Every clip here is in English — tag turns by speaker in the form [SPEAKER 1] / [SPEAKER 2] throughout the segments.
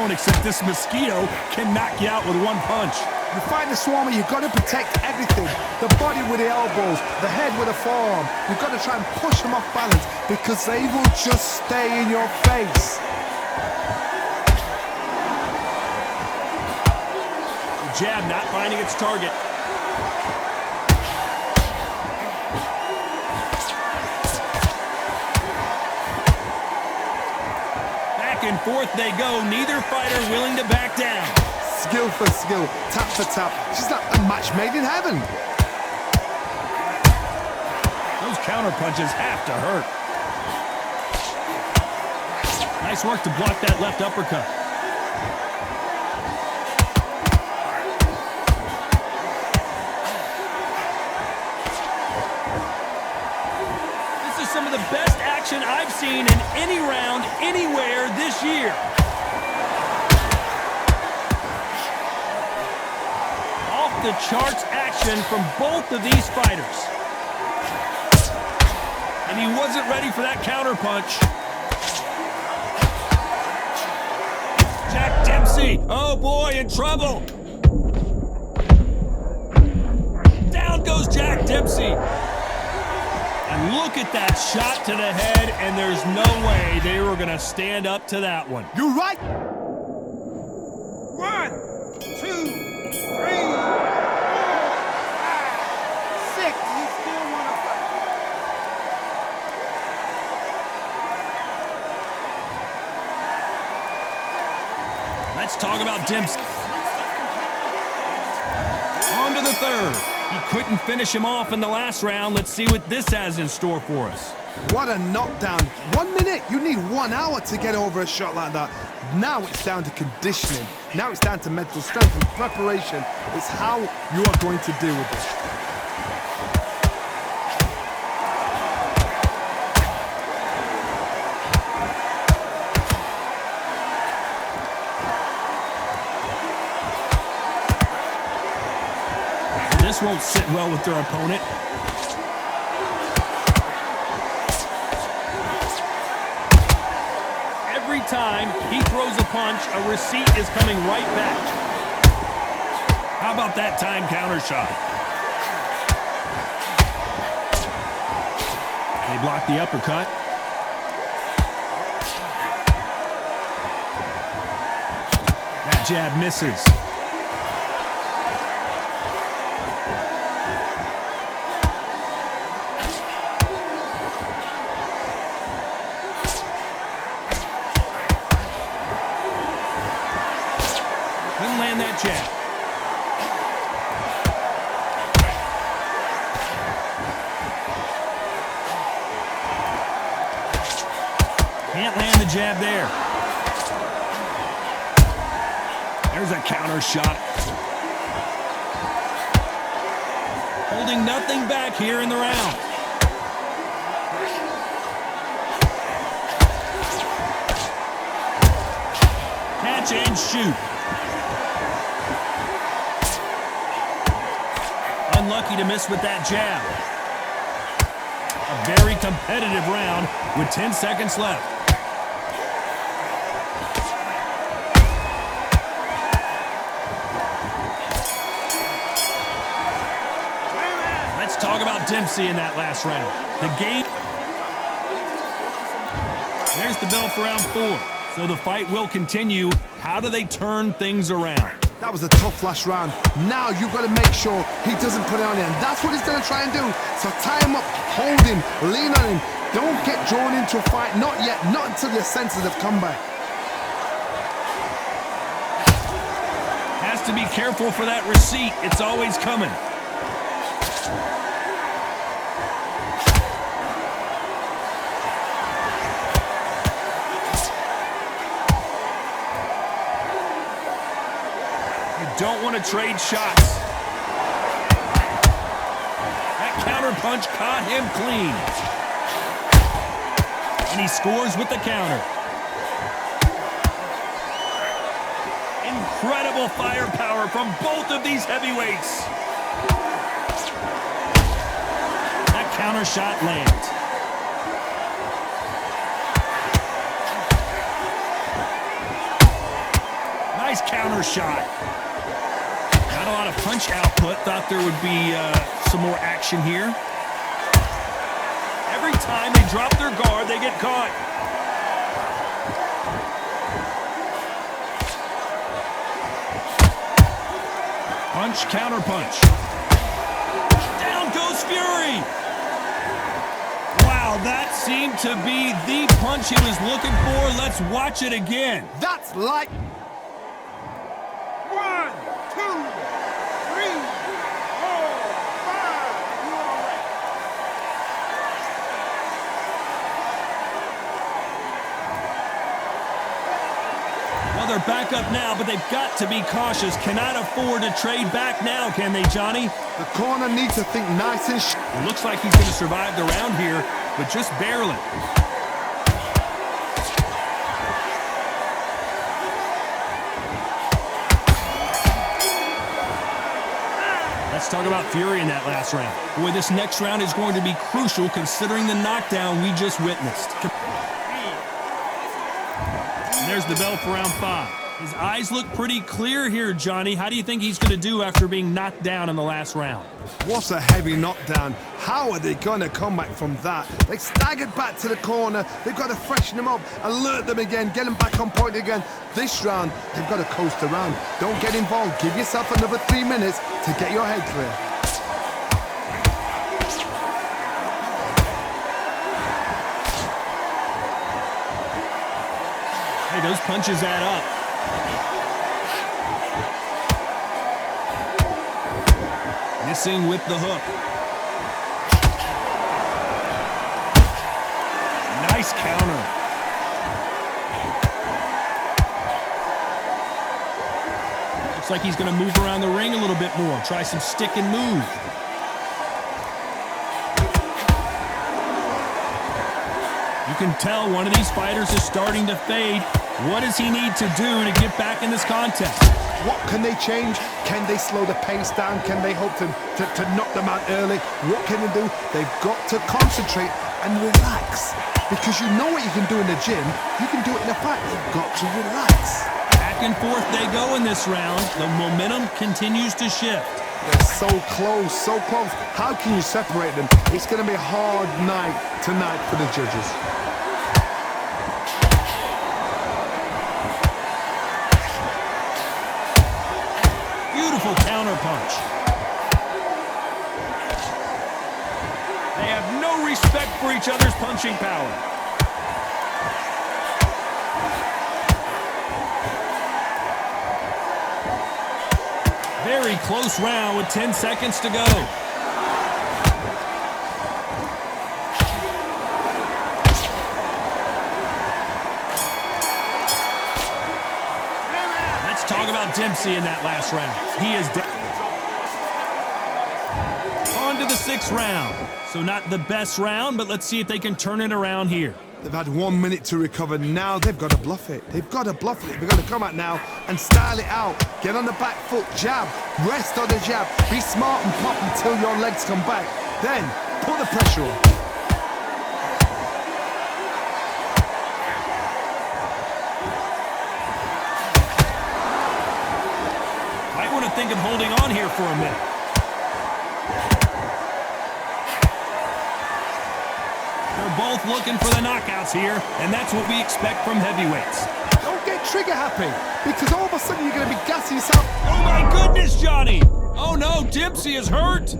[SPEAKER 1] own, except this mosquito can knock you out with one punch.
[SPEAKER 2] You fight the Swarmer, you've got to protect everything. The body with the elbows, the head with the forearm. You've got to try and push them off balance because they will just stay in your face.
[SPEAKER 1] The jab not finding its target. Back and forth they go, neither fighter willing to back down.
[SPEAKER 2] Skill for skill, tap for tap. She's like a match made in heaven.
[SPEAKER 1] Those counter punches have to hurt. Nice work to block that left uppercut. This is some of the best action I've seen in any round, anywhere this year. The charts action from both of these fighters. And he wasn't ready for that counter punch. Jack Dempsey, oh boy, in trouble. Down goes Jack Dempsey. And look at that shot to the head, and there's no way they were gonna stand up to that one.
[SPEAKER 2] You're right.
[SPEAKER 3] 1, 2, 3.
[SPEAKER 1] Let's talk about Dempsey. On to the third. He couldn't finish him off in the last round. Let's see what this has in store for us.
[SPEAKER 2] What a knockdown. 1 minute, you need 1 hour to get over a shot like that. Now it's down to conditioning. Now it's down to mental strength and preparation. It's how you are going to deal with this.
[SPEAKER 1] This won't sit well with their opponent. Every time he throws a punch, a receipt is coming right back. How about that time counter shot? They block the uppercut. That jab misses. Land that jab. Can't land the jab there. There's a counter shot. Holding nothing back here in the round. Catch and shoot. Unlucky to miss with that jab. A very competitive round with 10 seconds left. Let's talk about Dempsey in that last round. The game. There's the bell for round 4. So the fight will continue. How do they turn things around?
[SPEAKER 2] That was a tough last round. Now you've got to make sure he doesn't put it on you. And that's what he's going to try and do. So tie him up, hold him, lean on him. Don't get drawn into a fight. Not yet. Not until your senses have come back.
[SPEAKER 1] Has to be careful for that receipt. It's always coming. Don't want to trade shots. That counter punch caught him clean. And he scores with the counter. Incredible firepower from both of these heavyweights. That counter shot lands. Nice counter shot. Not a lot of punch output. Thought there would be some more action here. Every time they drop their guard, they get caught. Punch, counter punch. Down goes Fury. Wow, that seemed to be the punch he was looking for. Let's watch it again.
[SPEAKER 2] That's like...
[SPEAKER 3] 1, 2, 3, 4, 5. You all right?
[SPEAKER 1] Well, they're back up now, but they've got to be cautious. Cannot afford to trade back now, can they, Johnny?
[SPEAKER 2] The corner needs to think nice and
[SPEAKER 1] It looks like he's going to survive the round here, but just barely. Let's talk about Fury in that last round. Boy, this next round is going to be crucial considering the knockdown we just witnessed. And there's the bell for round 5. His eyes look pretty clear here, Johnny. How do you think he's going to do after being knocked down in the last round?
[SPEAKER 2] What's a heavy knockdown? How are they going to come back from that? They staggered back to the corner. They've got to freshen them up, alert them again, get them back on point again. This round, they've got to coast around. Don't get involved. Give yourself another 3 minutes to get your head clear.
[SPEAKER 1] Hey, those punches add up. Missing with the hook. Nice counter. Looks like he's going to move around the ring a little bit more. Try some stick and move. You can tell one of these fighters is starting to fade. What does he need to do to get back in this contest?
[SPEAKER 2] What can they change? Can they slow the pace down? Can they hope to knock them out early? What can they do? They've got to concentrate and relax. Because you know what you can do in the gym, you can do it in a fight. You've got to relax.
[SPEAKER 1] Back and forth they go in this round. The momentum continues to shift.
[SPEAKER 2] They're so close, so close. How can you separate them? It's going to be a hard night tonight for the judges.
[SPEAKER 1] Beautiful counter punch. They have no respect for each other's punching power. Very close round with 10 seconds to go. Let's talk about Dempsey in that last round. He is on to the 6th round. So not the best round, but let's see if they can turn it around here.
[SPEAKER 2] They've had 1 minute to recover. Now they've got to bluff it. They've got to bluff it. They've got to come out now and style it out. Get on the back foot, jab, rest on the jab. Be smart and pop until your legs come back. Then put the pressure on.
[SPEAKER 1] Might want to think of holding on here for a minute. They're both looking for the knockouts here, and that's what we expect from heavyweights.
[SPEAKER 2] Don't get trigger happy, because all of a sudden you're going to be gassing yourself.
[SPEAKER 1] Oh my goodness, Johnny! Oh no, Dempsey is hurt!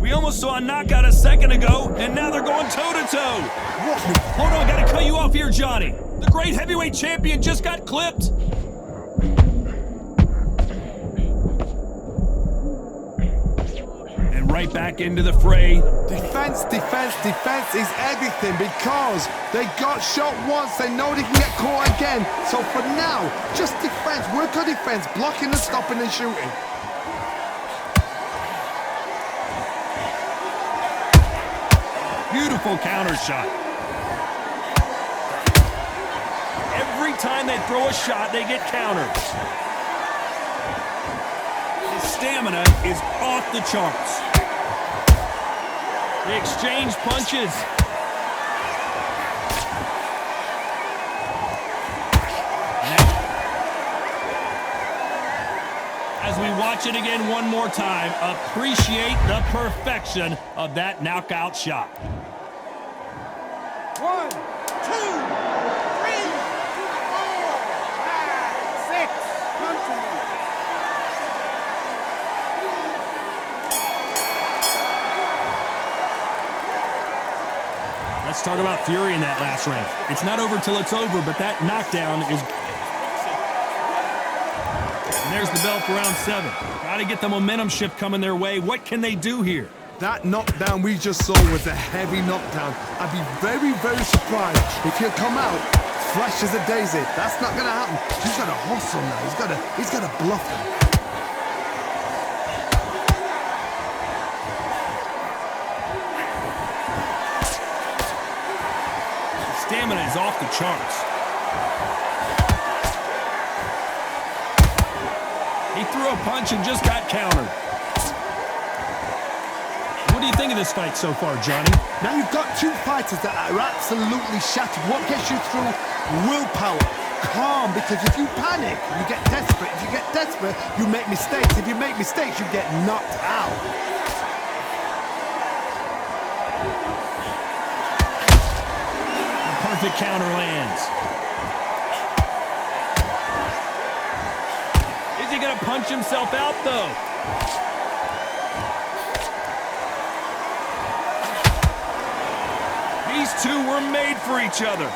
[SPEAKER 1] We almost saw a knockout a second ago, and now they're going toe-to-toe. Hold on, gotta cut you off here, Johnny. The great heavyweight champion just got clipped. Right back into the fray.
[SPEAKER 2] Defense, defense, defense is everything because they got shot once. They know they can get caught again. So for now, just defense. Work on defense, blocking and stopping and shooting.
[SPEAKER 1] Beautiful counter shot. Every time they throw a shot, they get countered. His stamina is off the charts. They exchange punches. watch it again one more time. Appreciate the perfection of that knockout shot.
[SPEAKER 3] 1, 2, 3, 4, 5, 6. Continue.
[SPEAKER 1] Let's talk about fury in that last round. It's not over till it's over, but that knockdown is... And there's the bell for round 7. Got to get the momentum shift coming their way. What can they do here?
[SPEAKER 2] That knockdown we just saw was a heavy knockdown. I'd be very, very surprised if he'll come out fresh as a daisy. That's not going to happen. He's got to hustle now. He's got to bluff him.
[SPEAKER 1] Stamina is off the charts. He threw a punch and just got countered. What do you think of this fight so far, Johnny?
[SPEAKER 2] Now you've got two fighters that are absolutely shattered. What gets you through? Willpower. Calm, because if you panic, you get desperate. If you get desperate, you make mistakes. If you make mistakes, you get knocked out.
[SPEAKER 1] Perfect counter lands. Is he going to punch himself out, though? These two were made for each other.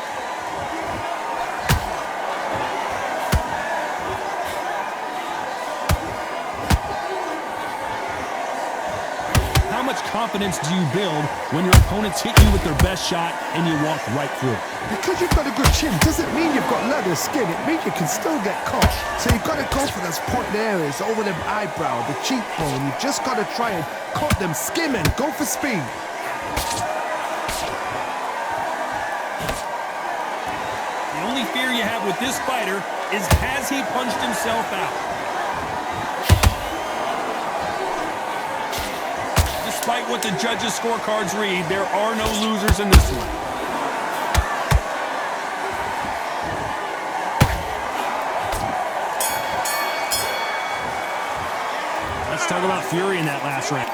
[SPEAKER 1] How much confidence do you build when your opponents hit you with their best shot and you walk right through it?
[SPEAKER 2] Because you've got a good chin doesn't mean you've got leather skin. It means you can still get caught. So you've got to go for those pointed areas over the eyebrow, the cheekbone. You've just got to try and cut them, skim and go for speed.
[SPEAKER 1] The only fear you have with this fighter is, has he punched himself out? Despite what the judges' scorecards read, there are no losers in this one. Let's talk about fury in that last round.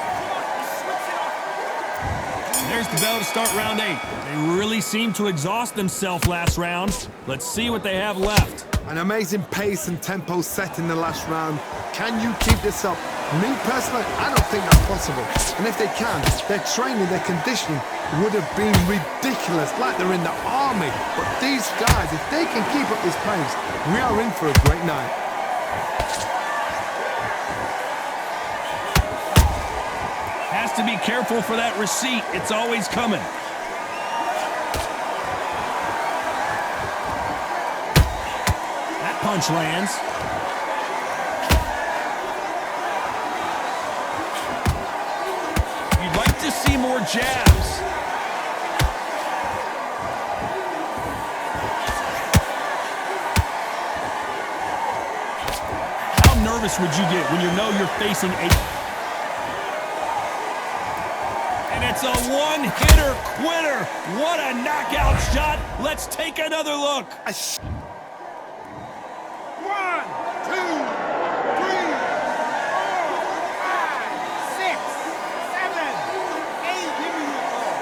[SPEAKER 1] There's the bell to start round 8. They really seem to exhaust themselves last round. Let's see what they have left.
[SPEAKER 2] An amazing pace and tempo set in the last round. Can you keep this up? Me personally, I don't think that's possible. And if they can, their training, their conditioning would have been ridiculous, like they're in the army. But these guys, if they can keep up this pace, we are in for a great night.
[SPEAKER 1] Has to be careful for that receipt. It's always coming. That punch lands. You'd like to see more jabs. How nervous would you get when you know you're facing a... It's a one-hitter quitter. What a knockout shot. Let's take another look.
[SPEAKER 3] 1, 2, 3, 4, 5, 6, 7, 8. Give me your ball.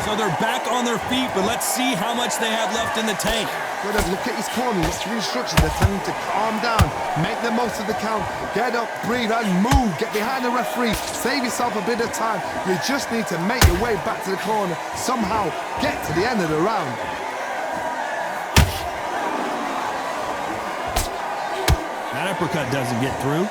[SPEAKER 1] So they're back on their feet, but let's see how much they have left in the tank.
[SPEAKER 2] Brother, look at his corner. It's the instructions. They're telling him to calm down, make the most of the count, get up, breathe, and move. Get behind the referee. Save yourself a bit of time. You just need to make your way back to the corner. Somehow get to the end of the round.
[SPEAKER 1] That uppercut doesn't get through.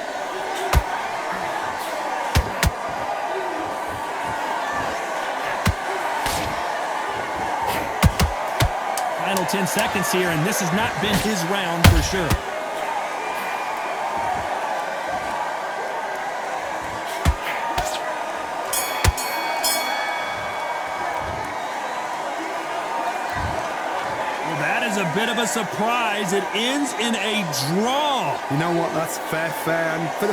[SPEAKER 1] Final 10 seconds here, and this has not been his round for sure. Well, that is a bit of a surprise. It ends in a draw.
[SPEAKER 2] You know what? That's fair. And for the